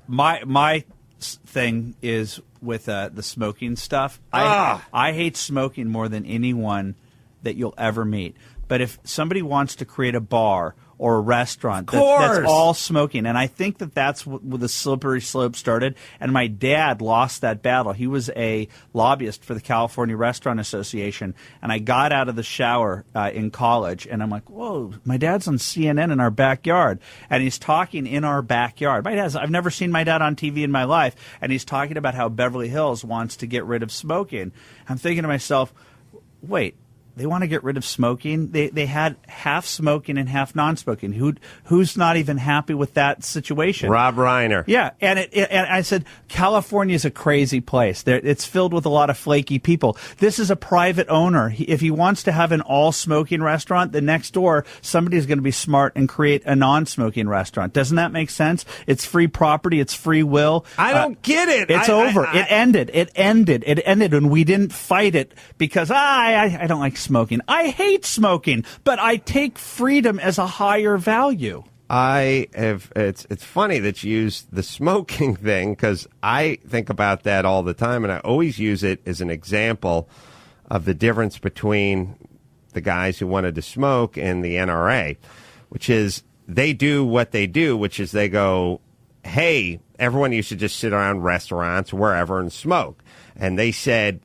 My thing is with the smoking stuff. I hate smoking more than anyone that you'll ever meet. But if somebody wants to create a bar or a restaurant that's all smoking, and I think that's where the slippery slope started, and my dad lost that battle. He was a lobbyist for the California Restaurant Association, and I got out of the shower in college, and I'm like, whoa, my dad's on CNN in our backyard, and he's talking in our backyard. I've never seen my dad on TV in my life, and he's talking about how Beverly Hills wants to get rid of smoking. I'm thinking to myself, wait, they want to get rid of smoking? They had half smoking and half non-smoking. Who's not even happy with that situation? Rob Reiner. Yeah, and I said, California is a crazy place. It's filled with a lot of flaky people. This is a private owner. If he wants to have an all-smoking restaurant, the next door, somebody's going to be smart and create a non-smoking restaurant. Doesn't that make sense? It's free property. It's free will. I don't get it. It's over. It ended, and we didn't fight it because I don't like smoking. I hate smoking, but I take freedom as a higher value. It's funny that you use the smoking thing because I think about that all the time, and I always use it as an example of the difference between the guys who wanted to smoke and the NRA, which is they do what they do, which is they go, hey, everyone used to just sit around restaurants, wherever, and smoke. And they said,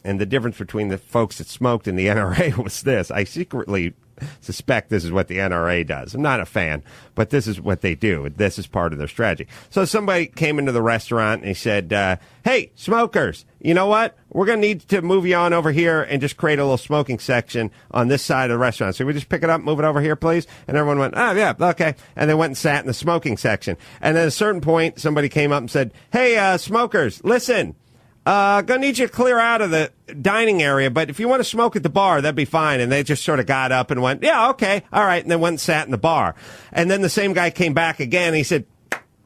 and the difference between the folks that smoked and the NRA was this. I secretly suspect this is what the NRA does. I'm not a fan, but this is what they do. This is part of their strategy. So somebody came into the restaurant and he said, hey, smokers, you know what? We're going to need to move you on over here and just create a little smoking section on this side of the restaurant. So we just pick it up, move it over here, please? And everyone went, oh, yeah, okay. And they went and sat in the smoking section. And at a certain point, somebody came up and said, hey, smokers, listen. Gonna need you to clear out of the dining area, but if you want to smoke at the bar, that'd be fine. And they just sort of got up and went, yeah, okay, all right, and then went and sat in the bar. And then the same guy came back again, and he said,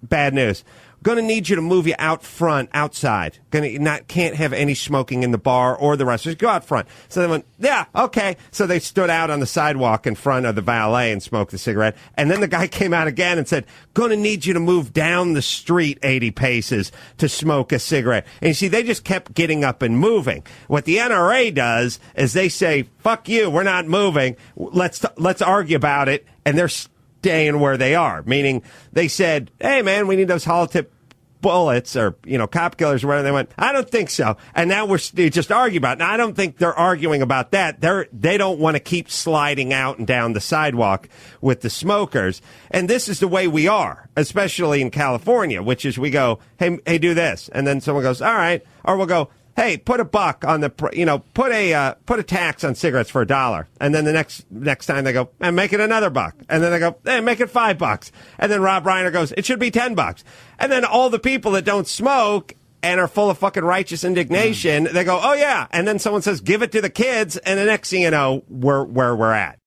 bad news. Gonna need you to move you out front, outside. Can't have any smoking in the bar or the restaurant. Just go out front. So they went, yeah, okay. So they stood out on the sidewalk in front of the valet and smoked a cigarette. And then the guy came out again and said, gonna need you to move down the street 80 paces to smoke a cigarette. And you see, they just kept getting up and moving. What the NRA does is they say, fuck you, we're not moving. Let's argue about it. And they're staying where they are, meaning they said, hey, man, we need those hollow tip bullets or, cop killers or whatever. They went, I don't think so. And now they just argue about it. Now, I don't think they're arguing about that. They don't want to keep sliding out and down the sidewalk with the smokers. And this is the way we are, especially in California, which is we go, hey, do this. And then someone goes, all right. Or we'll go, hey, put a buck on the, put a tax on cigarettes for $1. And then the next time they go, and make it another $1. And then they go, hey, make it $5. And then Rob Reiner goes, it should be $10. And then all the people that don't smoke and are full of fucking righteous indignation, they go, oh yeah. And then someone says, give it to the kids. And the next thing you know, where we're at.